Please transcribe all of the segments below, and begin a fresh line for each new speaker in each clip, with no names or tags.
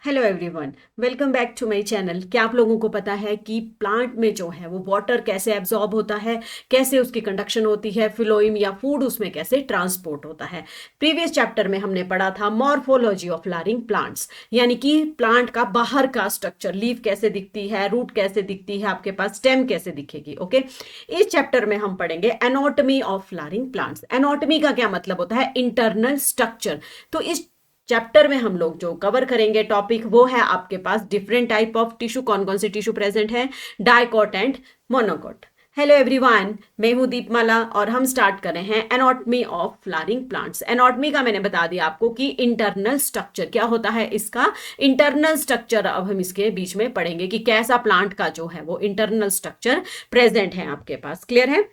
Hello everyone, welcome back to my channel. क्या आप लोगों को पता है कि प्लांट में जो है वो वाटर कैसे एब्जॉर्ब होता है, कैसे उसकी कंडक्शन होती है, फ्लोएम या फूड उसमें कैसे ट्रांसपोर्ट होता है। प्रीवियस चैप्टर में हमने पढ़ा था मॉर्फोलॉजी ऑफ फ्लावरिंग प्लांट्स, यानी कि प्लांट का बाहर का स्ट्रक्चर, लीफ कैसे दिखती है, रूट कैसे दिखती है, आपके पास स्टेम कैसे दिखेगी। ओके, इस चैप्टर में हम पढ़ेंगे anatomy of flowering plants. Anatomy का क्या मतलब होता है? Internal structure. तो इस चैप्टर में हम लोग जो कवर करेंगे टॉपिक वो है आपके पास डिफरेंट टाइप ऑफ टिश्यू। कौन कौन से टिश्यू प्रेजेंट है? Dicot and monocot. Hello everyone, मैं हूं दीपमाला और हम स्टार्ट कर रहे हैं anatomy of flowering plants. Anatomy का मैंने बता दिया आपको कि इंटरनल स्ट्रक्चर क्या होता है इसका। इंटरनल स्ट्रक्चर अब हम इसके बीच में पढ़ेंगे कि कैसा प्लांट का जो है वो इंटरनल स्ट्रक्चर प्रेजेंट है आपके पास। क्लियर है?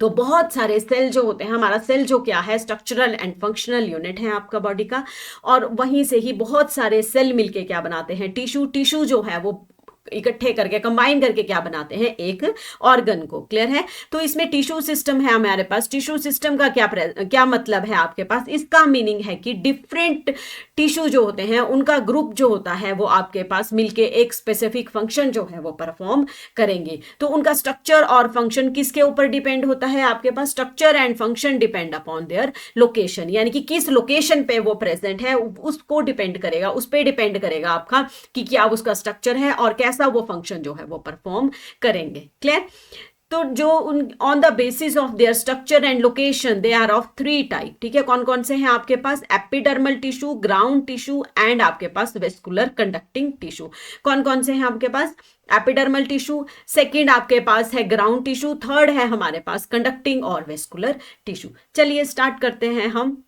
तो बहुत सारे सेल जो होते हैं, हमारा सेल जो क्या है, स्ट्रक्चरल एंड फंक्शनल यूनिट है आपका बॉडी का, और वहीं से ही बहुत सारे सेल मिलके क्या बनाते हैं? टिश्यू। टिश्यू जो है वो इकट्ठे करके, कंबाइन करके क्या बनाते हैं? एक ऑर्गन को। क्लियर है? तो इसमें टिश्यू सिस्टम है हमारे पास। टिश्यू सिस्टम का क्या मतलब है आपके पास? इसका मीनिंग है कि डिफरेंट टिश्यू जो होते हैं उनका ग्रुप जो होता है वो आपके पास मिलके एक स्पेसिफिक फंक्शन जो है वो परफॉर्म करेंगे। तो उनका स्ट्रक्चर और फंक्शन किसके ऊपर डिपेंड होता है? आपके पास structure and function depend upon their location, यानी कि किस लोकेशन पे वो प्रेजेंट है उसको डिपेंड करेगा, उस पर डिपेंड करेगा आपका कि क्या उसका स्ट्रक्चर है और कैसा वो फंक्शन जो है वो परफॉर्म करेंगे। क्लियर? तो जो on the basis of their structure and location they are of 3 type. ठीक है, कौन कौन से हैं आपके पास? Epidermal tissue, ground tissue and आपके पास वेस्कुलर कंडक्टिंग टिश्यू। कौन कौन से हैं आपके पास? एपिडर्मल टिश्यू, सेकेंड आपके पास है ग्राउंड टिश्यू, थर्ड है हमारे पास कंडक्टिंग और वेस्कुलर टिश्यू। चलिए स्टार्ट करते हैं। हम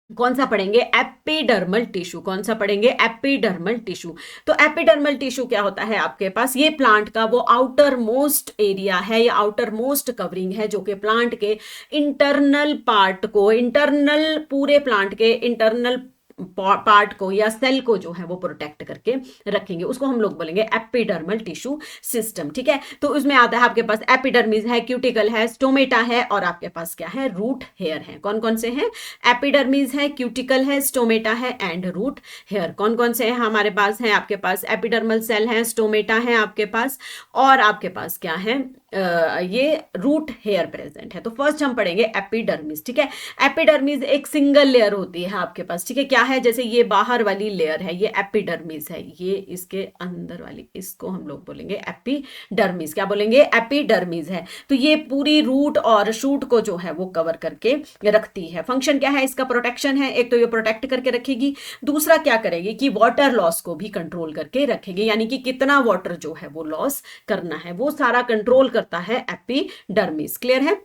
कौन सा पढ़ेंगे? Epidermal tissue. कौन सा पढ़ेंगे? Epidermal tissue. तो एपिडर्मल टिश्यू क्या होता है आपके पास? ये प्लांट का वो आउटर मोस्ट एरिया है या आउटर मोस्ट कवरिंग है जो कि प्लांट के इंटरनल पार्ट को, इंटरनल पूरे प्लांट के इंटरनल पार्ट को या सेल को जो है वो प्रोटेक्ट करके रखेंगे, उसको हम लोग बोलेंगे एपिडर्मल टिश्यू सिस्टम। ठीक है, तो उसमें आता है आपके पास एपिडर्मिस है, क्यूटिकल है, स्टोमेटा है और आपके पास क्या है? रूट हेयर है। कौन कौन से हैं? एपिडर्मिस है, क्यूटिकल है, स्टोमेटा है एंड रूट हेयर। कौन कौन से हैं हमारे पास? है आपके पास एपिडर्मल सेल है, स्टोमेटा है आपके पास, और आपके पास क्या है? ये रूट हेयर प्रेजेंट है। तो फर्स्ट हम पढ़ेंगे एपिडर्मिस। ठीक है, एपिडर्मिस एक सिंगल लेयर होती है आपके पास। ठीक है, क्या है? जैसे ये बाहर वाली लेयर है, ये एपिडर्मिस है, ये इसके अंदर वाली, इसको हम लोग बोलेंगे एपिडर्मिस। क्या बोलेंगे? एपिडर्मिस है। तो ये पूरी रूट और शूट को जो है वो कवर करके रखती है। फंक्शन क्या है इसका? प्रोटेक्शन है। एक तो ये प्रोटेक्ट करके रखेगी, दूसरा क्या करेगी कि वाटर लॉस को भी कंट्रोल करके रखेगी, यानी कि कितना वाटर जो है वो लॉस करना है वो सारा कंट्रोल करता है एपिडर्मिस। क्लियर है?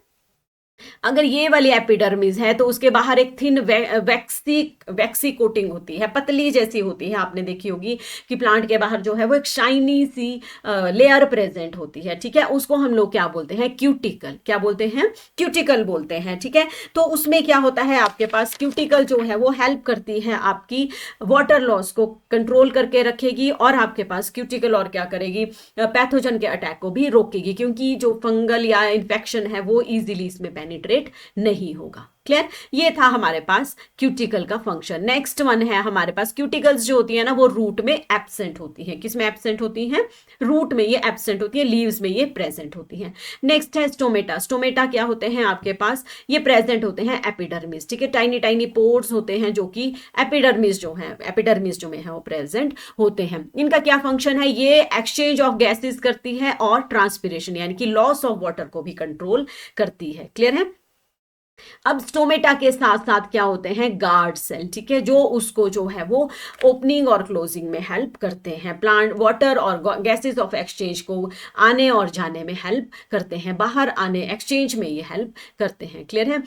अगर ये वाली एपिडर्मिस है तो उसके बाहर एक थिन वैक्सी कोटिंग होती है, पतली जैसी होती है। आपने देखी होगी कि प्लांट के बाहर जो है वो एक शाइनी सी लेयर प्रेजेंट होती है। ठीक है, उसको हम लोग क्या बोलते हैं? क्यूटिकल। क्या बोलते हैं? क्यूटिकल बोलते हैं। ठीक है, तो उसमें क्या होता है आपके पास? क्यूटिकल जो है वो हेल्प करती है आपकी वाटर लॉस को कंट्रोल करके रखेगी, और आपके पास क्यूटिकल और क्या करेगी? पैथोजन के अटैक को भी रोकेगी, क्योंकि जो फंगल या इन्फेक्शन है वो इजीली इसमें पेनिट्रेट नहीं होगा। क्लियर? ये था हमारे पास क्यूटिकल का फंक्शन। नेक्स्ट वन है हमारे पास क्यूटिकल्स जो होती है ना वो रूट में एब्सेंट होती है। किस में एब्सेंट होती हैं? रूट में ये एब्सेंट होती है, लीव्स में ये प्रेजेंट होती है। नेक्स्ट है स्टोमेटा। स्टोमेटा क्या होते हैं आपके पास? ये प्रेजेंट होते हैं एपिडर्मिस। ठीक है, टाइनी टाइनी पोर्स होते हैं जो कि एपिडर्मिस जो है, एपिडर्मिस जो में है वो प्रेजेंट होते हैं। इनका क्या फंक्शन है? ये एक्सचेंज ऑफ गैसेस करती है और ट्रांसपिरेशन यानी कि लॉस ऑफ वाटर को भी कंट्रोल करती है। क्लियर है? अब स्टोमेटा के साथ साथ क्या होते हैं? Guard cell. ठीक है, जो उसको जो है वो ओपनिंग और क्लोजिंग में हेल्प करते हैं, प्लांट वाटर और गैसेस ऑफ एक्सचेंज को आने और जाने में हेल्प करते हैं, बाहर आने एक्सचेंज में ये हेल्प करते हैं। क्लियर है?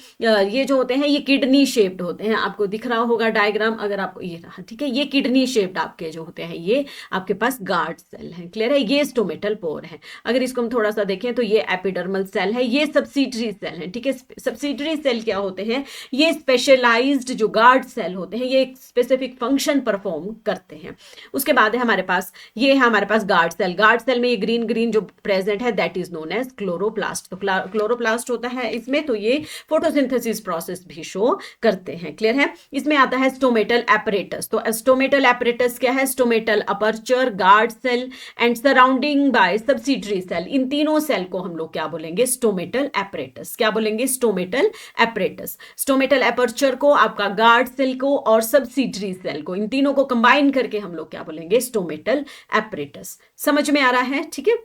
ये जो होते हैं ये किडनी शेप्ड होते हैं, आपको दिख रहा होगा डायग्राम अगर आपको ये रहा। ठीक है, ये किडनी शेप्ड आपके जो होते हैं ये आपके पास गार्ड सेल हैं। क्लियर है? ये स्टोमेटल पोर है। अगर इसको हम थोड़ा सा देखें तो ये एपिडर्मल सेल है, ये सब्सिडरी सेल है। ठीक है, सब्सिडरी ये सेल क्या होते हैं, ये स्पेशलाइज्ड जो गार्ड सेल होते हैं, ये एक स्पेसिफिक फंक्शन परफॉर्म करते हैं। उसके बाद है हमारे पास, ये है हमारे पास गार्ड सेल। गार्ड सेल में ये ग्रीन ग्रीन जो प्रेजेंट है that is known as chloroplast. तो क्लोरोप्लास्ट होता है इसमें, तो ये फोटोसिंथेसिस प्रोसेस भी शो करते हैं। क्लियर है। इसमें आता है स्टोमेटल एपरेटस। तो स्टोमेटल एपरेटस क्या है, stomatal aperture, guard cell and surrounding by subsidiary cell, इन तीनों सेल को हम लोग क्या बोलेंगे, स्टोमेटल एपरेटस। क्या बोलेंगे, स्टोमेटल एपरेटस। स्टोमेटल एपर्चर को, आपका गार्ड सेल को और सब्सिडरी सेल को, इन तीनों को कंबाइन करके हम लोग क्या बोलेंगे, स्टोमेटल एपरेटस। समझ में आ रहा है, ठीक है।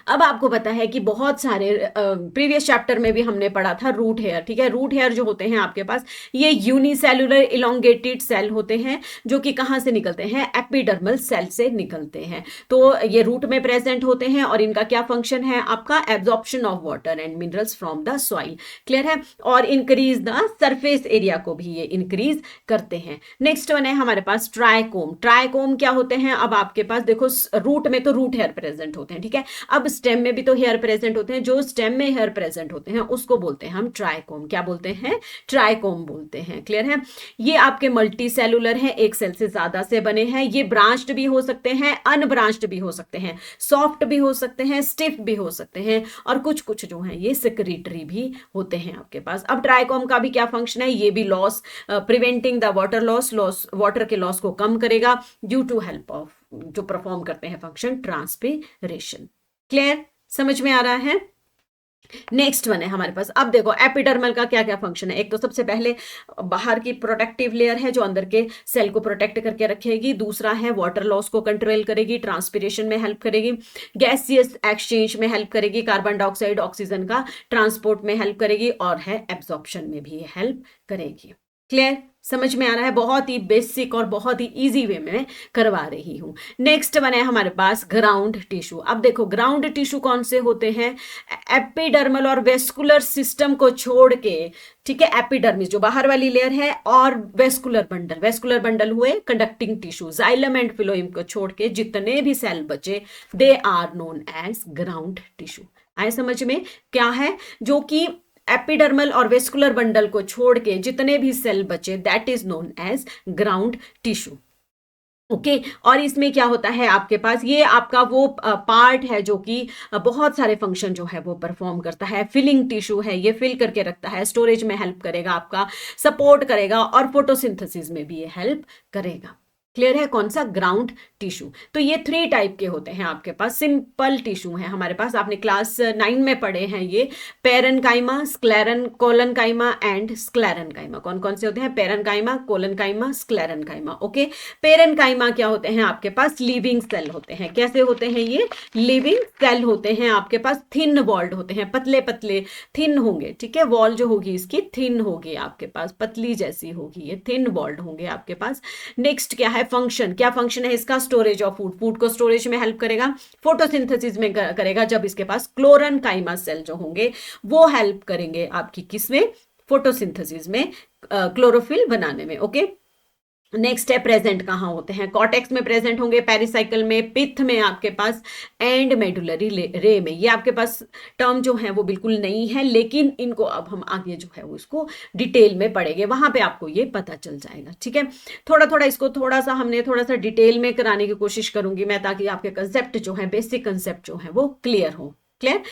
अब आपको पता है कि बहुत सारे प्रीवियस चैप्टर में भी हमने पढ़ा था रूट हेयर, ठीक है। रूट हेयर जो होते हैं आपके पास, ये यूनिसेलुलर इलोंगेटेड सेल होते हैं जो कि कहां से निकलते हैं, एपिडर्मल सेल से निकलते हैं। तो ये रूट में प्रेजेंट होते हैं और इनका क्या फंक्शन है, आपका absorption of water and minerals from the soil. Clear है। और इंक्रीज द सरफेस एरिया को भी ये इंक्रीज करते हैं। नेक्स्ट वन है हमारे पास ट्राइकोम। ट्राइकोम क्या होते हैं, अब आपके पास देखो रूट में तो रूट हेयर प्रेजेंट होते हैं, ठीक है। अब स्टेम में भी तो हेयर प्रेजेंट होते हैं, जो स्टेम में हेयर प्रेजेंट होते हैं उसको बोलते हैं हम ट्राइकोम। क्या बोलते हैं, ट्राइकोम बोलते हैं। क्लियर है। ये आपके मल्टी सेलुलर है, एक सेल से ज्यादा से बने हैं। ये ब्रांच्ड भी हो सकते हैं, अनब्रांच्ड भी हो सकते हैं, सॉफ्ट भी हो सकते हैं, स्टिफ भी हो सकते हैं, और कुछ कुछ जो है ये सेक्रेटरी भी होते हैं आपके पास। अब ट्राइकोम का भी क्या फंक्शन है, ये भी loss, preventing the water loss, water के लॉस को कम करेगा ड्यू टू हेल्प ऑफ, जो परफॉर्म करते हैं फंक्शन ट्रांसपिरेशन। क्लियर, समझ में आ रहा है। नेक्स्ट वन है हमारे पास, अब देखो एपिडर्मल का क्या क्या फंक्शन है। एक तो सबसे पहले बाहर की प्रोटेक्टिव लेयर है जो अंदर के सेल को प्रोटेक्ट करके रखेगी। दूसरा है वाटर लॉस को कंट्रोल करेगी, ट्रांसपिरेशन में हेल्प करेगी, गैसियस एक्सचेंज में हेल्प करेगी, कार्बन डाइऑक्साइड ऑक्सीजन का ट्रांसपोर्ट में हेल्प करेगी, और है एब्जॉर्प्शन में भी हेल्प करेगी। क्लियर, समझ में आ रहा है। बहुत ही बेसिक और बहुत ही इजी वे में करवा रही हूं। नेक्स्ट वन है हमारे पास ग्राउंड टिश्यू। अब देखो ग्राउंड टिश्यू कौन से होते हैं, एपिडर्मल और वेस्कुलर सिस्टम को छोड़ के, ठीक है, एपिडर्मिस जो बाहर वाली लेयर है, और वेस्कुलर बंडल हुए conducting tissue, xylem and phloem को छोड़ के जितने भी सेल बचे they are known as ground tissue. आए समझ में, क्या है, जो कि एपिडर्मल और वेस्कुलर बंडल को छोड़ के जितने भी सेल बचे that is known as ground tissue. Okay, और इसमें क्या होता है आपके पास, ये आपका वो पार्ट है जो कि बहुत सारे फंक्शन जो है वो परफॉर्म करता है। फिलिंग टिश्यू है, ये फिल करके रखता है, स्टोरेज में हेल्प करेगा, आपका सपोर्ट करेगा, और फोटोसिंथेसिस में भी ये हेल्प करेगा। क्लियर है, कौन सा, ग्राउंड टिश्यू। तो ये 3 टाइप के होते हैं आपके पास। सिंपल टिश्यू है हमारे पास, आपने क्लास 9 में पढ़े हैं ये, पेरेन्काइमा, कोलनकाइमा एंड स्क्लेरेन्काइमा। कौन कौन से होते हैं, parenchyma, collenchyma, sclerenchyma. Okay, parenchyma क्या होते हैं आपके पास, लिविंग सेल होते हैं। कैसे होते हैं ये, लिविंग सेल होते हैं आपके पास, थिन वॉल्ड होते हैं, पतले पतले थिन होंगे, ठीक है। वॉल जो होगी इसकी थिन होगी आपके पास, पतली जैसी होगी, ये थिन वॉल्ड होंगे आपके पास। नेक्स्ट क्या है फंक्शन, क्या फंक्शन है इसका, स्टोरेज ऑफ फूड, फूड को स्टोरेज में हेल्प करेगा, फोटोसिंथेसिस में करेगा, जब इसके पास क्लोरेन्काइमा सेल जो होंगे वो हेल्प करेंगे आपकी किसमें, फोटोसिंथेसिस में, क्लोरोफिल बनाने में। ओके, नेक्स्ट है प्रेजेंट कहाँ होते हैं, कॉर्टेक्स में प्रेजेंट होंगे, पेरिसाइकल में, पिथ में आपके पास, एंड मेडुलरी रे में। ये आपके पास टर्म जो है वो बिल्कुल नहीं है, लेकिन इनको अब हम आगे जो है वो इसको डिटेल में पढ़ेंगे, वहां पे आपको ये पता चल जाएगा। ठीक है, थोड़ा थोड़ा इसको थोड़ा सा डिटेल में कराने की कोशिश करूंगी मैं, ताकि आपके कंसेप्ट जो है, बेसिक कंसेप्ट जो है वो क्लियर हो। क्लियर।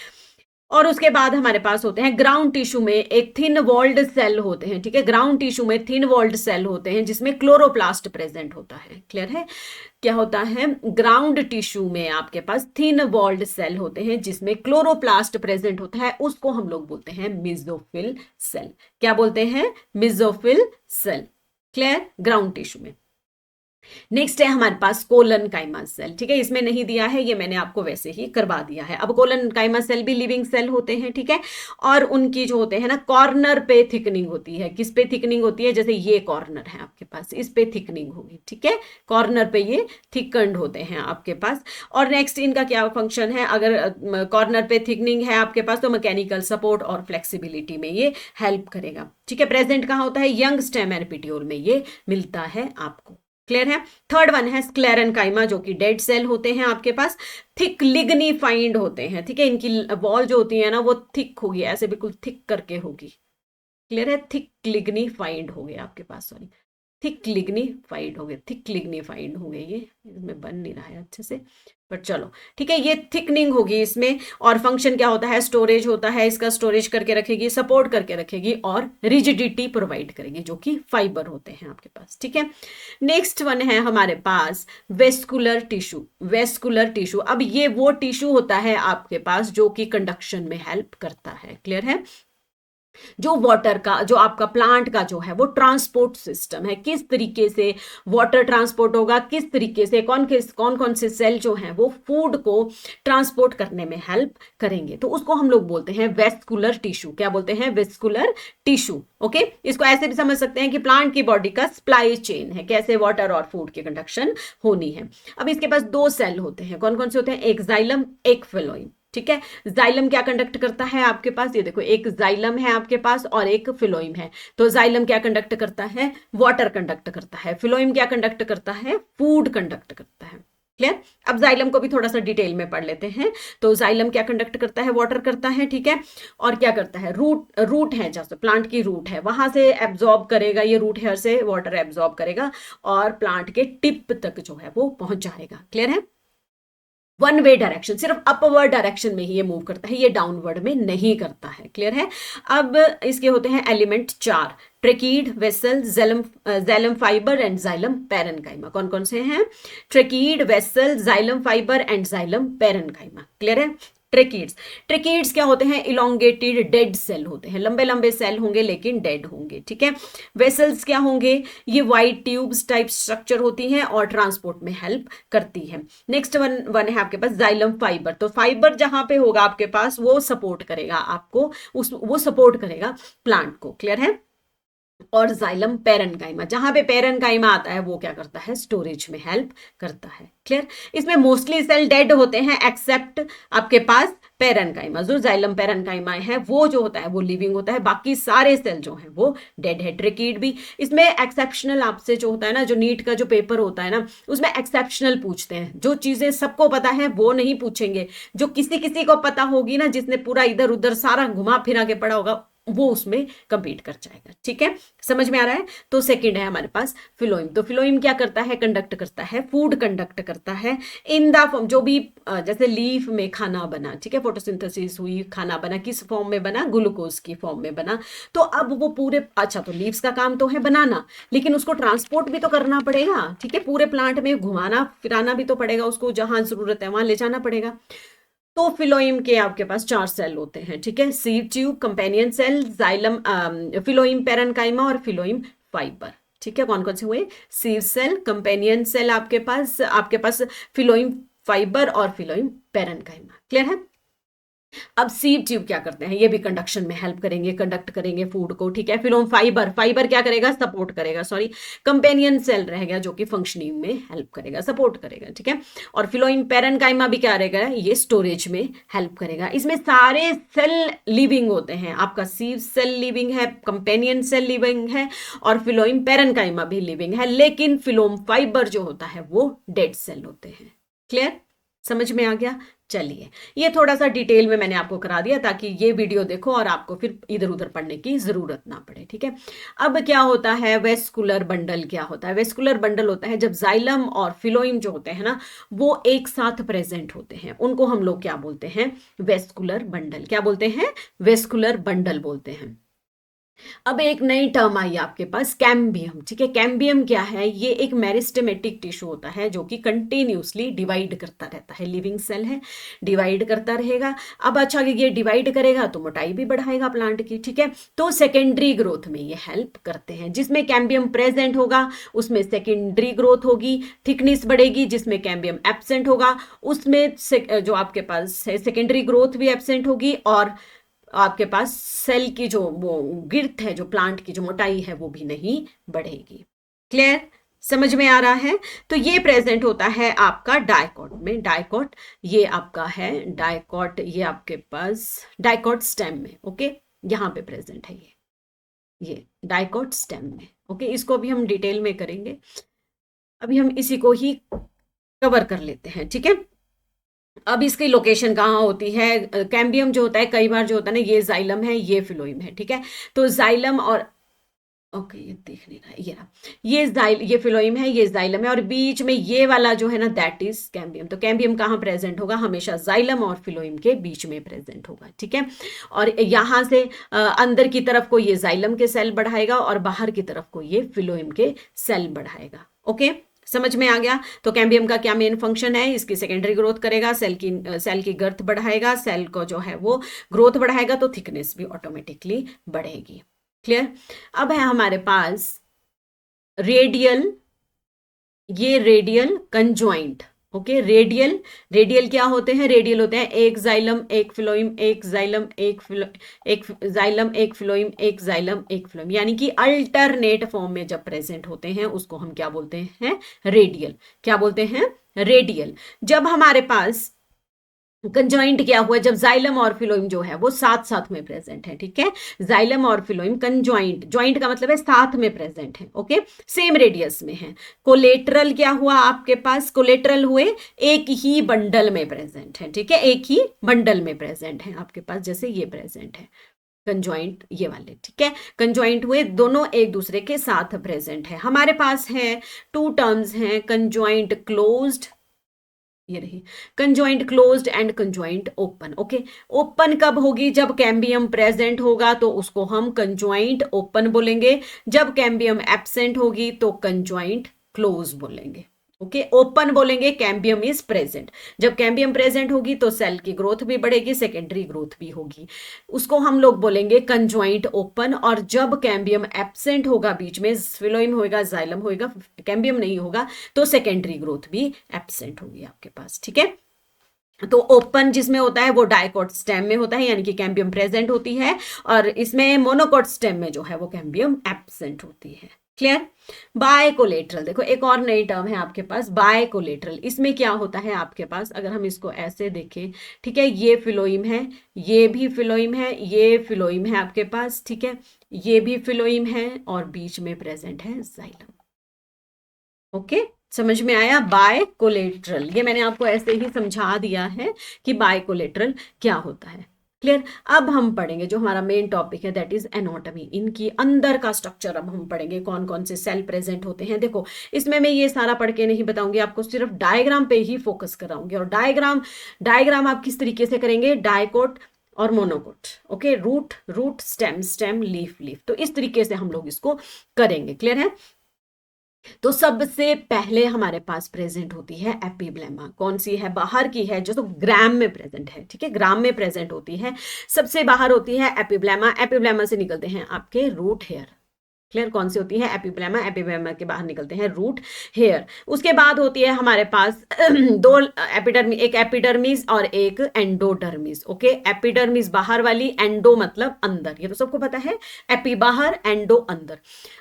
और उसके बाद हमारे पास होते हैं ग्राउंड टिश्यू में एक थिन वॉल्ड सेल होते हैं, ठीक है। ग्राउंड टिश्यू में थिन वॉल्ड सेल होते हैं जिसमें क्लोरोप्लास्ट प्रेजेंट होता है। क्लियर है, क्या होता है, ग्राउंड टिश्यू में आपके पास थिन वॉल्ड सेल होते हैं जिसमें क्लोरोप्लास्ट प्रेजेंट होता है, उसको हम लोग बोलते हैं मेसोफिल सेल। क्या बोलते हैं, mesophyll cell. Clear, ground tissue में। नेक्स्ट है हमारे पास कोलनकाइमा सेल, ठीक है। इसमें नहीं दिया है, ये मैंने आपको वैसे ही करवा दिया है। अब कोलनकाइमा सेल भी लिविंग सेल होते हैं, ठीक है। और उनकी जो होते हैं ना, कॉर्नर पे थिकनिंग होती है। किस पे थिकनिंग होती है, जैसे ये कॉर्नर है आपके पास, इस पे थिकनिंग होगी, ठीक है। कॉर्नर पे ये थिकंड होते हैं आपके पास। और नेक्स्ट इनका क्या फंक्शन है, अगर कॉर्नर पे थिकनिंग है आपके पास तो मैकेनिकल सपोर्ट और फ्लेक्सिबिलिटी में ये हेल्प करेगा, ठीक है। प्रेजेंट कहाँ होता है, यंग स्टेम एंड पेटियोल में ये मिलता है आपको। क्लियर है। थर्ड वन है स्क्लेरेन्काइमा, जो कि डेड सेल होते हैं आपके पास, थिक लिग्निफाइंड होते हैं, ठीक है। इनकी वॉल जो होती है ना वो थिक होगी, ऐसे बिल्कुल थिक करके होगी, क्लियर है, थिक लिग्निफाइड हो गए आपके पास, सॉरी थिक लिग्निफाइड हो गए, थिक लिग्निफाइड हो गए, ये इसमें बन नहीं रहा है अच्छे से, पर चलो ठीक है, ये थिकनिंग होगी इसमें। और फंक्शन क्या होता है, स्टोरेज होता है, इसका स्टोरेज करके रखेगी, सपोर्ट करके रखेगी और रिजिडिटी प्रोवाइड करेगी, जो कि फाइबर होते हैं आपके पास, ठीक है। नेक्स्ट वन है हमारे पास वेस्कुलर टिश्यू। वेस्कुलर टिश्यू, अब ये वो टिश्यू होता है आपके पास जो कि कंडक्शन में हेल्प करता है, क्लियर है। जो वाटर का, जो आपका प्लांट का जो है वो ट्रांसपोर्ट सिस्टम है, किस तरीके से वाटर ट्रांसपोर्ट होगा, किस तरीके से कौन कौन से सेल जो हैं वो फूड को ट्रांसपोर्ट करने में हेल्प करेंगे, तो उसको हम लोग बोलते हैं वेस्कुलर टिश्यू। क्या बोलते हैं, वेस्कुलर टिश्यू। ओके, इसको ऐसे भी समझ सकते हैं कि प्लांट की बॉडी का सप्लाई चेन है, कैसे वाटर और फूड की कंडक्शन होनी है। अब इसके पास दो सेल होते हैं, कौन कौन से होते हैं, एक जाइलम एक फिलोइम, ठीक है। जाइलम क्या कंडक्ट करता है आपके पास, ये देखो एक जाइलम है आपके पास और एक फिलोइम है। तो जाइलम क्या कंडक्ट करता है, वाटर कंडक्ट करता है। फिलोइम क्या कंडक्ट करता है, फूड कंडक्ट करता है, क्लियर। अब जाइलम को भी थोड़ा सा डिटेल में पढ़ लेते हैं। तो जाइलम क्या कंडक्ट करता है, वाटर करता है, ठीक है। और क्या करता है, रूट है, जैसे प्लांट की रूट है वहां से एब्जॉर्ब करेगा, ये रूट हेयर से वाटर एब्जॉर्ब करेगा और प्लांट के टिप तक जो है वो पहुंच जाएगा, क्लियर है। वन वे डायरेक्शन, सिर्फ अपवर्ड डायरेक्शन में ही ये मूव करता है, ये डाउनवर्ड में नहीं करता है, क्लियर है। अब इसके होते हैं एलिमेंट चार, tracheid, vessel, xylem fibre and xylem parenchyma. कौन कौन से हैं, tracheid, vessel, xylem fibre and xylem parenchyma, clear है। ट्रेकीड्स, ट्रेकीड्स क्या होते हैं, इलोंगेटेड डेड सेल होते हैं, लंबे लंबे सेल होंगे लेकिन डेड होंगे, ठीक है। वेसल्स क्या होंगे, ये वाइट ट्यूब्स टाइप स्ट्रक्चर होती हैं और ट्रांसपोर्ट में हेल्प करती है। नेक्स्ट वन है आपके पास जाइलम फाइबर। तो फाइबर जहां पे होगा आपके पास वो सपोर्ट करेगा आपको, वो सपोर्ट करेगा प्लांट को, क्लियर है। और जाइलम पैरेन्काइमा, जहां पे पैरेन्काइमा आता है वो क्या करता है, स्टोरेज में हेल्प करता है, क्लियर। इसमें मोस्टली सेल डेड होते हैं एक्सेप्ट आपके पास पैरेन्काइमा। जो जाइलम पैरेन्काइमा है वो जो होता है वो लिविंग होता है, बाकी सारे सेल जो है वो डेड है। ट्रेकीड भी इसमें एक्सेप्शनल, आपसे जो होता है ना, जो नीट का जो पेपर होता है ना, उसमें एक्सेप्शनल पूछते हैं, जो चीजें सबको पता है वो नहीं पूछेंगे, जो किसी किसी को पता होगी ना, जिसने पूरा इधर उधर सारा घुमा फिरा के पढ़ा होगा वो उसमें कंपीट कर जाएगा, ठीक है, समझ में आ रहा है। तो सेकंड है हमारे पास फिलोइम। तो फिलोइम क्या करता है, कंडक्ट करता है, फूड कंडक्ट करता है इन द फॉर्म, जो भी जैसे लीफ में खाना बना, ठीक है, फोटोसिंथेसिस हुई, खाना बना, किस फॉर्म में बना, ग्लूकोज की फॉर्म में बना। तो अब वो पूरे, अच्छा तो लीव्स का काम तो है बनाना, लेकिन उसको ट्रांसपोर्ट भी तो करना पड़ेगा, ठीक है, पूरे प्लांट में घुमाना फिराना भी तो पड़ेगा, उसको जहां जरूरत है वहां ले जाना पड़ेगा। तो फिलोइम के आपके पास चार सेल होते हैं, ठीक है, sieve tube, companion cell, xylem, phloem parenchyma और फिलोइम फाइबर, ठीक है। कौन कौन से हुए, सीड सेल, कंपेनियन सेल आपके पास फिलोइम फाइबर और फिलोइम पैरेन्काइमा, क्लियर है। अब सीड ट्यूब क्या करते हैं, ये भी कंडक्शन में हेल्प करेंगे, कंडक्ट करेंगे फूड को, ठीक है। फिलोम फाइबर, फाइबर क्या करेगा, सपोर्ट करेगा, सॉरी कंपेनियन सेल रहेगा जो कि फंक्शनिंग में हेल्प करेगा, सपोर्ट करेगा, ठीक है। और फिलोइम पैरेन्काइमा भी क्या रहेगा, ये स्टोरेज में हेल्प करेगा। इसमें सारे सेल लिविंग होते हैं, आपका सीड सेल लिविंग है, कंपेनियन सेल लिविंग है और फिलोइम पैरेन्काइमा भी लिविंग है, लेकिन फिलोम फाइबर जो होता है वो डेड सेल होते हैं, क्लियर, समझ में आ गया। चलिए, ये थोड़ा सा डिटेल में मैंने आपको करा दिया ताकि ये वीडियो देखो और आपको फिर इधर उधर पढ़ने की जरूरत ना पड़े, ठीक है। अब क्या होता है, वेस्कुलर बंडल क्या होता है, वेस्कुलर बंडल होता है जब जाइलम और फिलोइम जो होते हैं ना वो एक साथ प्रेजेंट होते हैं, उनको हम लोग क्या बोलते हैं, वेस्कुलर बंडल, क्या बोलते हैं, वेस्कुलर बंडल बोलते हैं। अब एक नई टर्म आई आपके पास, कैम्बियम, ठीक है। कैम्बियम क्या है, ये एक मेरिस्टेमेटिक टिश्यू होता है जो कि कंटिन्यूसली डिवाइड करता रहता है, लिविंग सेल है, डिवाइड करता रहेगा। अब अच्छा ये डिवाइड करेगा तो मोटाई भी बढ़ाएगा प्लांट की, ठीक है। तो सेकेंडरी ग्रोथ में ये हेल्प करते हैं, जिसमें कैम्बियम प्रेजेंट होगा उसमें सेकेंडरी ग्रोथ होगी, थिकनेस बढ़ेगी, जिसमें कैम्बियम एब्सेंट होगा उसमें जो आपके पास है सेकेंडरी ग्रोथ भी एब्सेंट होगी और आपके पास सेल की जो वो गिर्थ है, जो प्लांट की जो मोटाई है वो भी नहीं बढ़ेगी, क्लियर, समझ में आ रहा है। तो ये प्रेजेंट होता है आपका डायकॉट में, डायकॉट ये आपका है डायकॉट, ये आपके पास डायकॉट स्टेम में, ओके, यहां पे प्रेजेंट है ये डायकॉट स्टेम में, ओके। इसको भी हम डिटेल में करेंगे, अभी हम इसी को ही कवर कर लेते हैं, ठीक है। अब इसकी लोकेशन कहाँ होती है? कैम्बियम जो होता है, कई बार जो होता है ना, ये जाइलम है, ये फिलोइम है, ठीक है। तो जाइलम और, ओके ये देख नहीं रहा है, ये रहा, ये फिलोइम है, ये जाइलम है, और बीच में ये वाला जो है ना, दैट इज कैम्बियम। तो कैम्बियम कहाँ प्रेजेंट होगा? हमेशा जाइलम और फिलोइम के बीच में प्रेजेंट होगा, ठीक है। और यहां से अंदर की तरफ को ये जाइलम के सेल बढ़ाएगा और बाहर की तरफ को ये फिलोइम के सेल बढ़ाएगा। ओके, समझ में आ गया? तो कैम्बियम का क्या मेन फंक्शन है? इसकी सेकेंडरी ग्रोथ करेगा, सेल की गर्थ बढ़ाएगा, सेल को जो है वो ग्रोथ बढ़ाएगा, तो थिकनेस भी ऑटोमेटिकली बढ़ेगी। क्लियर? अब है हमारे पास रेडियल, ये radial conjoint. Okay, radial, radial क्या होते हैं? रेडियल होते हैं एक जाइलम एक फिलोइम, एक जाइलम एक जाइलम एक फिलोइम, एक जाइलम एक फिलोइम, यानी कि अल्टरनेट फॉर्म में जब प्रेजेंट होते हैं उसको हम क्या बोलते हैं? रेडियल। क्या बोलते हैं? रेडियल। जब हमारे पास कंजॉइंट क्या हुआ? जब जाइलम और फिलोइम जो है वो साथ साथ में प्रेजेंट है, ठीक है। जाइलम और फिलोइम कंजॉइंट, जॉइंट का मतलब है साथ में प्रेजेंट है, ओके, सेम रेडियस में है। कोलेटरल क्या हुआ आपके पास? कोलेटरल हुए एक ही बंडल में प्रेजेंट है, ठीक है, एक ही बंडल में प्रेजेंट है आपके पास, जैसे ये प्रेजेंट है कंजॉइंट, ये वाले, ठीक है। कंजॉइंट हुए, दोनों एक दूसरे के साथ प्रेजेंट है। हमारे पास है टू टर्म्स हैं, कंजॉइंट क्लोज्ड, ये रही conjoint closed end conjoint open. Okay, open कब होगी? जब कैम्बियम प्रेजेंट होगा तो उसको हम कंजॉइंट ओपन बोलेंगे, जब कैम्बियम एब्सेंट होगी तो कंजॉइंट क्लोज बोलेंगे। ओके, ओपन बोलेंगे कैम्बियम इज प्रेजेंट, जब कैम्बियम प्रेजेंट होगी तो सेल की ग्रोथ भी बढ़ेगी, सेकेंडरी ग्रोथ भी होगी, उसको हम लोग बोलेंगे कंजॉइंट ओपन। और जब कैम्बियम एब्सेंट होगा, बीच में फिलोइम होगा, जाइलम होगा, कैम्बियम नहीं होगा, तो सेकेंडरी ग्रोथ भी एब्सेंट होगी आपके पास, ठीक है। तो ओपन जिसमें होता है वो डाइकोट स्टेम में होता है, यानी कि कैम्बियम प्रेजेंट होती है, और इसमें मोनोकोट स्टेम में जो है वो कैम्बियम एब्सेंट होती है। क्लियर? बायकोलेटरल, देखो एक और नई टर्म है आपके पास, बायकोलेटरल। इसमें क्या होता है आपके पास? अगर हम इसको ऐसे देखें, ठीक है, ये फिलोइम है, ये भी फिलोइम है, ये फिलोइम है आपके पास, ठीक है, ये भी फिलोइम है, और बीच में प्रेजेंट है जाइलम। ओके, समझ में आया? बाय कोलेट्रल, ये मैंने आपको ऐसे ही समझा दिया है कि बाय कोलेट्रल क्या होता है। क्लियर? अब हम पढ़ेंगे जो हमारा मेन टॉपिक है, दैट इज एनाटॉमी। इनकी अंदर का स्ट्रक्चर अब हम पढ़ेंगे, कौन कौन से सेल प्रेजेंट होते हैं। देखो, इसमें मैं ये सारा पढ़ के नहीं बताऊंगी आपको, सिर्फ डायग्राम पे ही फोकस कराऊंगी। और डायग्राम, डायग्राम आप किस तरीके से करेंगे? डायकोट और monocot, okay, root root, stem stem, leaf leaf, तो इस तरीके से हम लोग इसको करेंगे। क्लियर है? तो सबसे पहले हमारे पास प्रेजेंट होती है एपिब्लेमा। कौन सी है? बाहर की है, जो तो ग्राम में प्रेजेंट है, ठीक है, ग्राम में प्रेजेंट होती है। सबसे बाहर होती है एपिब्लेमा। एपिब्लेमा से निकलते हैं आपके रूट हेयर। क्लियर? कौन सी होती है? एपिब्लेमा। एपिब्लेमा के बाहर निकलते हैं रूट हेयर। उसके बाद होती है हमारे पास दो एपिडर्मी, एक एपिडर्मिस और एक एंडोडर्मिस। ओके, एपिडर्मिस बाहर वाली, एंडो मतलब अंदर, ये तो सबको पता है, एपी बाहर, एंडो अंदर।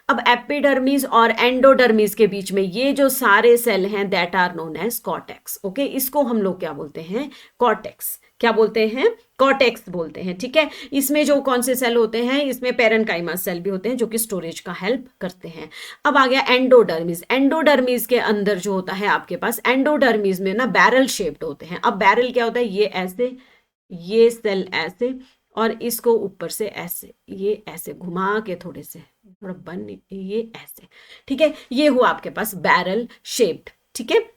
अब एपिडर्मिस और एंडोडर्मिस के बीच में ये जो सारे सेल हैं, that are known as cortex. Okay, इसको हम लोग क्या बोलते हैं? कॉर्टेक्स। क्या बोलते हैं? कॉर्टेक्स बोलते हैं, ठीक है। इसमें जो कौन से सेल होते हैं? इसमें पेरेन्काइमा सेल भी होते हैं, जो कि स्टोरेज का हेल्प करते हैं। अब आ गया एंडोडर्मिस। एंडोडर्मिस के अंदर जो होता है आपके पास, एंडोडर्मिस में ना बैरल शेप्ड होते हैं। अब बैरल क्या होता है? ये ऐसे, ये सेल ऐसे, और इसको ऊपर से ऐसे, ये ऐसे घुमा के थोड़े से थोड़ा बन, ये ऐसे, ठीक है, ये हुआ आपके पास बैरल शेप्ड, ठीक है।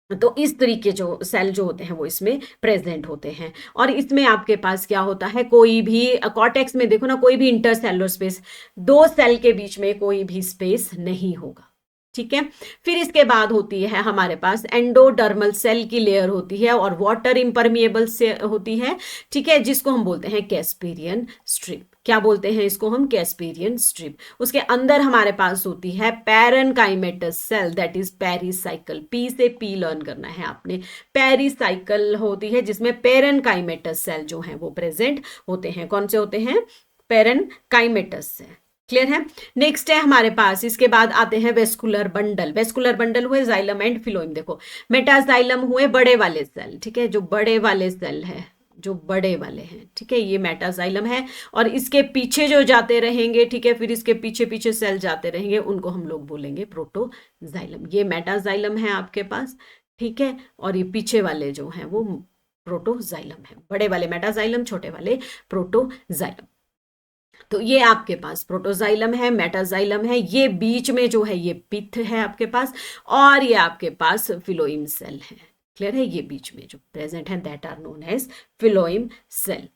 तो इस तरीके जो सेल जो होते हैं वो इसमें प्रेजेंट होते हैं। और इसमें आपके पास क्या होता है? कोई भी कॉर्टेक्स में देखो ना, कोई भी इंटरसेलुलर स्पेस, दो सेल के बीच में कोई भी स्पेस नहीं होगा, ठीक है। फिर इसके बाद होती है हमारे पास एंडोडर्मल सेल की लेयर होती है, और वाटर इम्परमिएबल से होती है, ठीक है, जिसको हम बोलते हैं कैस्पेरियन स्ट्रिप। क्या बोलते हैं इसको हम? Casparian strip. उसके अंदर हमारे पास होती है parenchymatous cell, that is pericycle. P से पी लर्न करना है आपने। पेरिसाइकल होती है जिसमें पैरेन्काइमेटस सेल जो है वो प्रेजेंट होते हैं। कौन से होते हैं? पैरेन्काइमेटस से। क्लियर है? नेक्स्ट है हमारे पास, इसके बाद आते हैं वेस्कुलर बंडल। वेस्कुलर बंडल हुए जाइलम एंड फिलोइम। देखो, मेटाजाइलम हुए बड़े वाले सेल, ठीक है, जो बड़े वाले सेल है, जो बड़े वाले हैं, ठीक है, ये मेटाजाइलम है। और इसके पीछे जो जाते रहेंगे, ठीक है, फिर इसके पीछे पीछे सेल जाते रहेंगे, उनको हम लोग बोलेंगे प्रोटोजाइलम। ये मेटाजाइलम है आपके पास, ठीक है, और ये पीछे वाले जो हैं वो प्रोटोजाइलम है, बड़े वाले मेटाजाइलम, छोटे वाले प्रोटोजाइलम। तो ये आपके पास प्रोटोजाइलम है, मेटाजाइलम है, ये बीच में जो है ये पिथ है आपके पास, और ये आपके पास फिलोइम सेल है। क्लियर है, ये बीच में जो प्रेजेंट है that are known as phloem cell.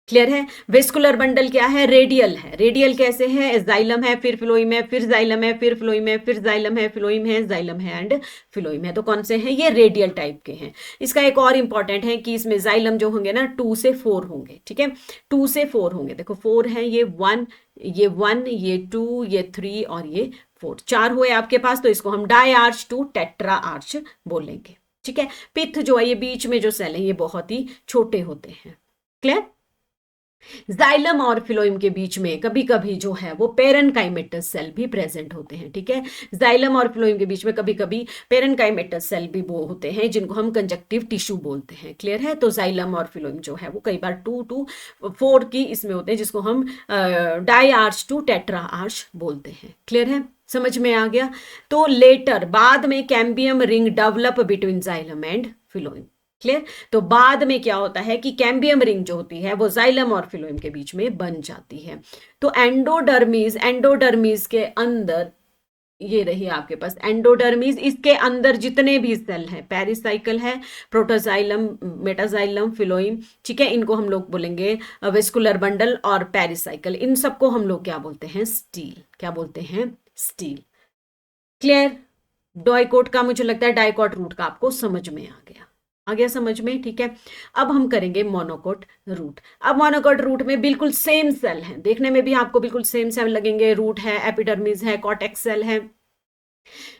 Clear है। वेस्कुलर बंडल क्या है, रेडियल है। रेडियल कैसे है, जाइलम है, फिर फिलोइम है, फिर जाइलम है, फिर फिलोइम है, फिर जाइलम है, फिलोइम है, जाइलम है एंड फिलोइम है। तो कौन से हैं, ये रेडियल टाइप के हैं। इसका एक और इंपॉर्टेंट है कि इसमें जाइलम जो होंगे ना 2 से 4 होंगे, ठीक है, 2 से 4 होंगे। देखो 4 है, ये 1, ये 2, ये 3 और ये 4, 4 हुए आपके पास। तो इसको हम diarch to tetrarch बोलेंगे, ठीक है। पिथ जो है, ये बीच में जो सेल है ये बहुत ही छोटे होते हैं। क्लियर। जाइलम और फिलोइम के बीच में कभी कभी जो है वो पेरेनकाइमेटस सेल भी प्रेजेंट होते हैं, ठीक है। जाइलम और फिलोइम के बीच में कभी कभी पेरेनकाइमेटस सेल भी वो होते हैं जिनको हम कंजक्टिव टिश्यू बोलते हैं। क्लियर है। तो जाइलम और फिलोइम जो है वो कई बार 2 to 4 की इसमें होते हैं, जिसको हम diarch to tetrarch बोलते हैं। क्लियर है, समझ में आ गया। तो लेटर बाद में cambium ring develop between xylem and phloem. Clear. तो बाद में क्या होता है कि कैम्बियम रिंग जो होती है वो जाइलम और फिलोइम के बीच में बन जाती है। तो एंडोडर्मिस, एंडोडर्मिस के अंदर ये रही आपके पास एंडोडर्मिस, इसके अंदर जितने भी सेल हैं, पेरिसाइकल है, प्रोटोजाइलम, मेटाजाइलम, फिलोइम, ठीक है, इनको हम लोग बोलेंगे वेस्कुलर बंडल और पेरिसाइकल। इन सबको हम लोग क्या बोलते हैं, स्टील। क्या बोलते हैं, स्टील। क्लियर। डाइकोट का मुझे लगता है डाइकोट रूट का आपको समझ में आ गया, आ गया समझ में, ठीक है। अब हम करेंगे मोनोकोट रूट। अब मोनोकोट रूट में बिल्कुल सेम सेल हैं, देखने में भी आपको बिल्कुल सेम सेल लगेंगे। रूट है, एपिडर्मिस है, कॉर्टेक्स सेल है,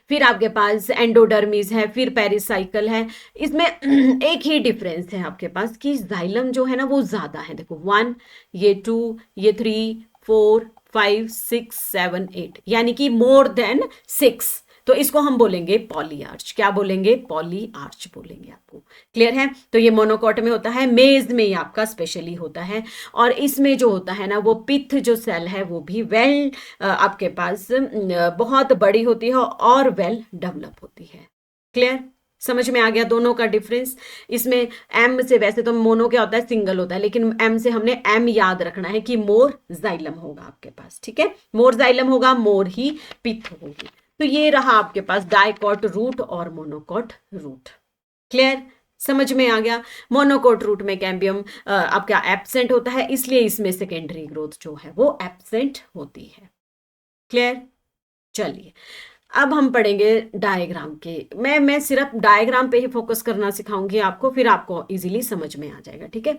फिर आपके पास एंडोडर्मिस है, फिर पेरिसाइकल है। इसमें एक ही डिफरेंस है आपके पास कि जाइलम जो है ना वो ज्यादा है। देखो 1, ये 2, ये 3, 4, 5, 6, 7, 8, यानी कि मोर देन 6। तो इसको हम बोलेंगे पॉली आर्च। क्या बोलेंगे, पॉली आर्च बोलेंगे आपको। क्लियर है। तो ये मोनोकॉट में होता है, मेज में ये आपका स्पेशली होता है। और इसमें जो होता है ना वो पिथ जो सेल है वो भी वेल आपके पास बहुत बड़ी होती है और वेल डेवलप होती है। क्लियर, समझ में आ गया दोनों का डिफरेंस। इसमें एम से, वैसे तो मोनो क्या होता है, सिंगल होता है, लेकिन एम से हमने एम याद रखना है कि मोर जाइलम होगा आपके पास, ठीक है। मोर जाइलम होगा, मोर ही पिथ होगी। तो ये रहा आपके पास डाइकोट रूट और मोनोकोट रूट। क्लियर, समझ में आ गया। मोनोकोट रूट में कैम्बियम आपका एब्सेंट होता है, इसलिए इसमें सेकेंडरी ग्रोथ जो है वो एब्सेंट होती है। क्लियर। चलिए अब हम पढ़ेंगे डायग्राम के। मैं सिर्फ डायग्राम पे ही फोकस करना सिखाऊंगी आपको, फिर आपको इजीली समझ में आ जाएगा, ठीक है।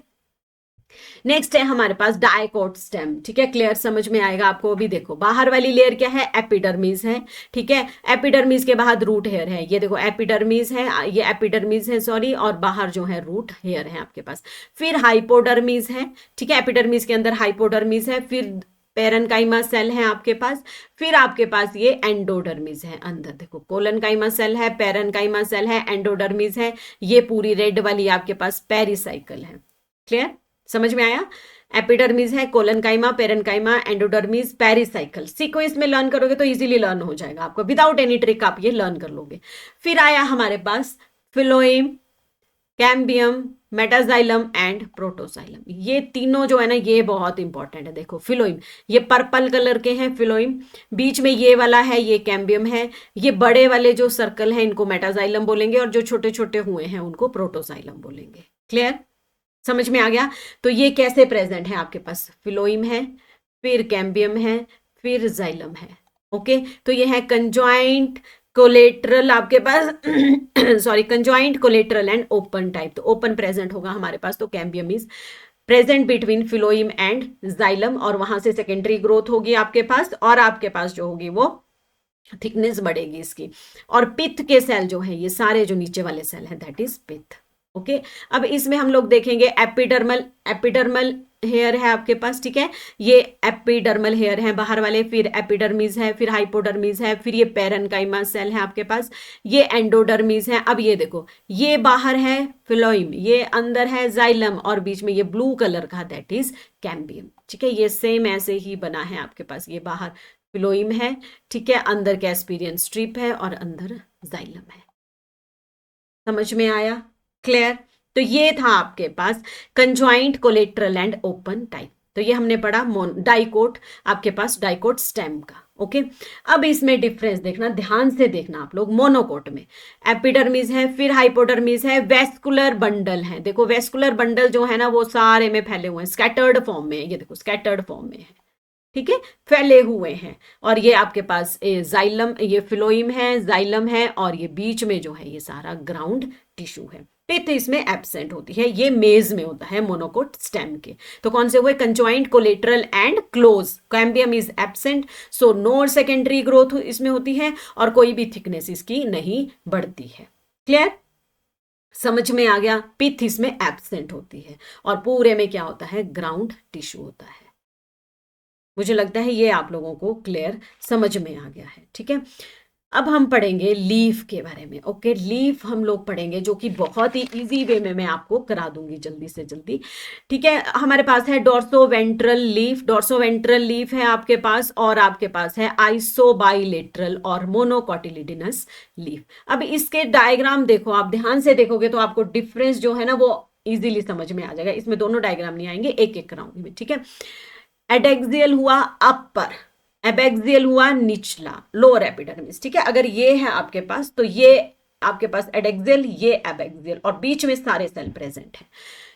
नेक्स्ट है हमारे पास डाइकोट स्टेम, ठीक है। क्लियर, समझ में आएगा आपको। अभी देखो बाहर वाली लेयर क्या है, एपिडर्मिस है, ठीक है। एपिडर्मिस के बाद रूट हेयर है, ये देखो एपिडर्मिस है, ये एपिडर्मिस है सॉरी, और बाहर जो है रूट हेयर है आपके पास। फिर हाइपोडर्मिस है, ठीक है, एपिडर्मिस के अंदर हाइपोडर्मिस है, फिर पेरेनकाइमा सेल है आपके पास, फिर आपके पास ये एंडोडर्मिस है अंदर। देखो कोलनकाइमा सेल है, पेरेनकाइमा सेल है, एंडोडर्मिस है, ये पूरी रेड वाली आपके पास पेरिसाइकल है। क्लियर, समझ में आया। एपिडर्मिस है, collenchyma, parenchyma, endodermis, pericycle. Sequence में लर्न करोगे तो इजीली लर्न हो जाएगा आपको, विदाउट एनी ट्रिक आप ये लर्न कर लोगे। फिर आया हमारे पास फिलोइम, कैम्बियम, मेटाजाइलम एंड प्रोटोजाइलम। ये तीनों जो है ना ये बहुत इंपॉर्टेंट है। देखो फिलोइम, ये पर्पल कलर के हैं फिलोइम, बीच में ये वाला है ये कैम्बियम है, ये बड़े वाले जो सर्कल हैं इनको मेटाजाइलम बोलेंगे, और जो छोटे छोटे हुए हैं उनको प्रोटोजाइलम बोलेंगे। क्लियर, समझ में आ गया। तो ये कैसे प्रेजेंट है आपके पास, फिलोइम है, फिर कैम्बियम है, फिर जाइलम है। ओके, तो ये है कंजॉइंट कोलेटरल आपके पास sorry, conjoint collateral and open type. तो ओपन प्रेजेंट होगा हमारे पास, तो cambium is present between phloem and xylem, और वहां से सेकेंडरी ग्रोथ होगी आपके पास, और आपके पास जो होगी वो थिकनेस बढ़ेगी इसकी। और पिथ के सेल जो है, ये सारे जो नीचे वाले सेल हैं दैट इज पिथ। ओके, अब इसमें हम लोग देखेंगे एपिडर्मल, एपिडर्मल हेयर है आपके पास, ठीक है, ये एपिडर्मल हेयर है बाहर वाले, फिर एपिडर्मिस है, फिर हाइपोडर्मिस है, फिर ये पेरेनकाइमा सेल है आपके पास, ये एंडोडर्मिस है। अब ये देखो, ये बाहर है फिलोइम, ये अंदर है जाइलम, और बीच में ये ब्लू कलर का दैट इज कैम्बियम, ठीक है। ये सेम ऐसे ही बना है आपके पास, ये बाहर फिलोइम है, ठीक है, अंदर कैस्पीरियन स्ट्रिप है और अंदर जाइलम है। समझ में आया? क्लियर? तो ये था आपके पास conjoint, collateral and open type. तो ये हमने पढ़ा डाइकोट, आपके पास डाइकोट स्टेम का। ओके, अब इसमें डिफरेंस देखना, ध्यान से देखना आप लोग। मोनोकोट में एपिडर्मिस है, फिर हाइपोडर्मिस है, वेस्कुलर बंडल है। देखो वेस्कुलर बंडल जो है ना वो सारे में फैले हुए हैं, स्कैटर्ड फॉर्म में है। ये देखो स्कैटर्ड फॉर्म में है, ठीक है, फैले हुए हैं। और ये आपके पास जाइलम, ये फिलोइम है, जाइलम है, और ये बीच में जो है ये सारा ग्राउंड टिश्यू है। पिथ इसमें एब्सेंट होती है, ये मेज में होता है मोनोकोट स्टेम के। तो कौन से हुए? Conjoint, collateral and close. Cambium is absent, so no secondary growth इसमें होती है, और कोई भी थिकनेस इसकी नहीं बढ़ती है। क्लियर? समझ में आ गया? पिथ इसमें एब्सेंट होती है, और पूरे में क्या होता है? ग्राउंड टिश्यू होता है। मुझे लगता है ये आप लोगों को क्लियर समझ में आ गया है, ठीक है। अब हम पढ़ेंगे लीफ के बारे में। ओके, लीफ हम लोग पढ़ेंगे, जो कि बहुत ही इजी वे में मैं आपको करा दूंगी जल्दी से जल्दी, ठीक है। हमारे पास है dorso ventral leaf, dorso ventral leaf है आपके पास, और आपके पास है आइसोबाइलेटरल और मोनोकोटिलिडिनस लीफ। अब इसके डायग्राम देखो, आप ध्यान से देखोगे तो आपको डिफरेंस जो है ना वो इजीली समझ में आ जाएगा। इसमें दोनों डायग्राम नहीं आएंगे, एक एक कराऊंगी मैं, ठीक है। एडेक्सियल हुआ अपर, एबेक्सियल हुआ निचला, लोअर एपिडर्मिस, ठीक है। अगर ये है आपके पास तो ये आपके पास एडेक्सियल, ये एबेक्सियल, और बीच में सारे सेल प्रेजेंट है।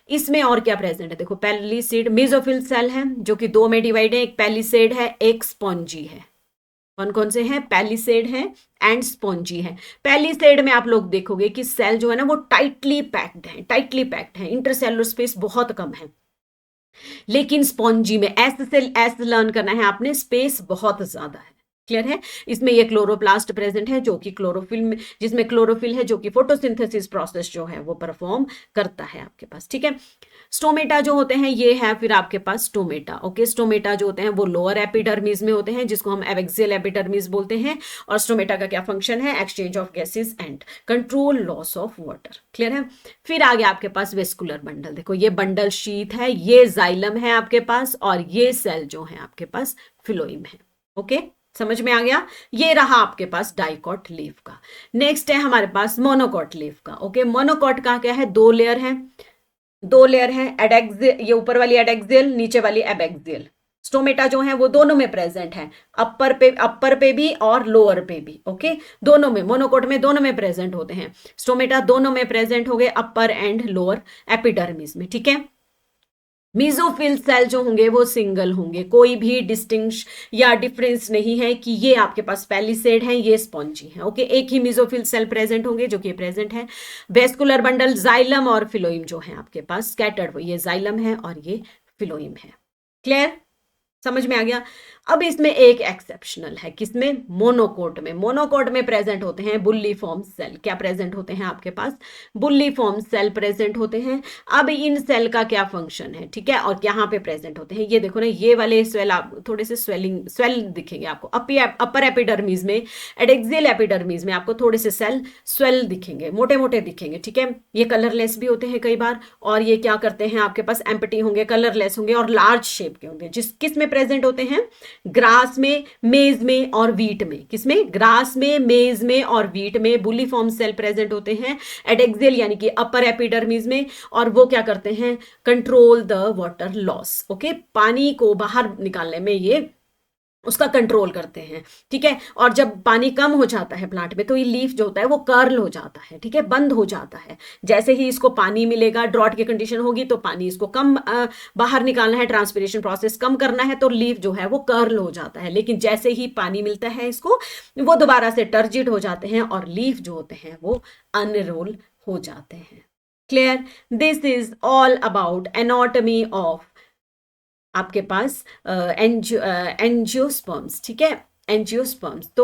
इसमें और क्या प्रेजेंट है? देखो पैलिसेड, मेसोफिल सेल है जो कि दो में डिवाइड है, एक पैलिसेड है, एक स्पॉन्जी है। कौन कौन से हैं? पैलिसेड है एंड स्पॉन्जी है। पैलिसेड में आप लोग देखोगे कि सेल जो है ना वो टाइटली पैक्ड है, टाइटली पैक्ड है, इंटरसेलुलर स्पेस बहुत कम है। लेकिन स्पॉन्जी में एस से एस लर्न करना है आपने, स्पेस बहुत ज्यादा है। क्लियर है? इसमें ये क्लोरोप्लास्ट प्रेजेंट है जो कि क्लोरोफिल में, जिसमें क्लोरोफिल है जो कि फोटोसिंथेसिस प्रोसेस जो है वो परफॉर्म करता है आपके पास, ठीक है। स्टोमेटा जो होते हैं ये है फिर आपके पास स्टोमेटा। ओके, स्टोमेटा जो होते हैं वो लोअर एपिडर्मिस में होते हैं, जिसको हम एबेक्सियल एपिडर्मिस बोलते हैं। और स्टोमेटा का क्या फंक्शन है? Exchange of gases and control loss of water. Clear है? फिर आगे आपके पास वेस्कुलर बंडल, देखो ये बंडल शीथ है, ये जाइलम है आपके पास, और ये सेल जो है आपके पास फिलोइम है। ओके, समझ में आ गया? ये रहा आपके पास डाइकॉट लीफ का। नेक्स्ट है हमारे पास मोनोकॉट लीफ का। ओके, मोनोकॉट का क्या है? दो लेयर है, दो लेयर है, एडेक्सियल, ये ऊपर वाली एडेक्सियल, नीचे वाली एबेक्सियल। स्टोमेटा जो है वो दोनों में प्रेजेंट है, अपर पे भी और लोअर पे भी। ओके, दोनों में, मोनोकोट में दोनों में प्रेजेंट होते हैं। स्टोमेटा दोनों में प्रेजेंट हो गए, अपर एंड लोअर एपिडर्मिस में, ठीक है। मीजोफिल सेल जो होंगे वो सिंगल होंगे, कोई भी डिस्टिंक्श या डिफरेंस नहीं है कि ये आपके पास पैलिसेड है, ये स्पॉन्जी है। ओके, एक ही मीजोफिल सेल प्रेजेंट होंगे जो कि प्रेजेंट है। वेस्कुलर बंडल, जाइलम और फिलोइम जो है आपके पास स्कैटर्ड, ये जाइलम है और ये फिलोइम है। क्लियर? समझ में आ गया? अब इसमें एक एक्सेप्शनल है, किसमें? मोनोकोट में। मोनोकोट में प्रेजेंट होते हैं बुल्ली फॉर्म सेल। क्या प्रेजेंट होते हैं आपके पास? बुल्ली फॉर्म सेल प्रेजेंट होते हैं। अब इन सेल का क्या फंक्शन है, ठीक है, और यहाँ पे प्रेजेंट होते हैं। ये देखो ना, ये वाले स्वेल, आप थोड़े से स्वेल दिखेंगे आपको अपर एपिडर्मिस में, एडेक्सियल एपिडर्मिस में आपको थोड़े से सेल स्वेल दिखेंगे, मोटे मोटे दिखेंगे, ठीक है। ये कलरलेस भी होते हैं कई बार, और ये क्या करते हैं आपके पास? एम्प्टी होंगे, कलरलेस होंगे और लार्ज शेप के होंगे। किस में प्रेजेंट होते हैं? ग्रास में, मेज में और वीट में। किसमें? ग्रास में, मेज में और वीट में बुली फॉर्म सेल प्रेजेंट होते हैं, एडेक्सियल यानी कि अपर एपिडर्मिस में। और वो क्या करते हैं? Control the water loss. Okay, पानी को बाहर निकालने में ये उसका कंट्रोल करते हैं, ठीक है। और जब पानी कम हो जाता है प्लांट में तो ये लीफ जो होता है वो कर्ल हो जाता है, ठीक है, बंद हो जाता है। जैसे ही इसको पानी मिलेगा, ड्रॉट की कंडीशन होगी तो पानी इसको कम बाहर निकालना है, ट्रांसपिरेशन प्रोसेस कम करना है, तो लीफ जो है वो कर्ल हो जाता है। लेकिन जैसे ही पानी मिलता है इसको, वो दोबारा से टर्जिड हो जाते हैं और लीफ जो होते हैं वो अनरोल हो जाते हैं। Clear? This is all about anatomy of आपके पास एंजियोस्पर्म्स, ठीक है, एंजियोस्पर्म्स। तो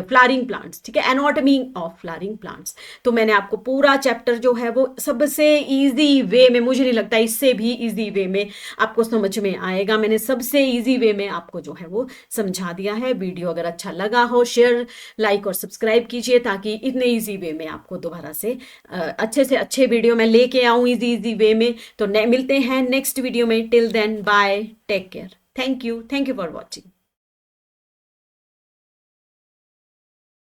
फ्लावरिंग प्लांट्स, ठीक है, एनाटॉमी ऑफ फ्लावरिंग प्लांट्स। तो मैंने आपको पूरा चैप्टर जो है वो सबसे इजी वे में, मुझे नहीं लगता इससे भी इजी वे में आपको समझ में आएगा। मैंने सबसे इजी वे में आपको जो है वो समझा दिया है। वीडियो अगर अच्छा लगा हो, शेयर, लाइक और सब्सक्राइब कीजिए, ताकि इतने इजी वे में आपको दोबारा से अच्छे अच्छे वीडियो मैं लेके आऊँ इजी वे में। तो मिलते हैं नेक्स्ट वीडियो में। Till then bye, take care, thank you for watching.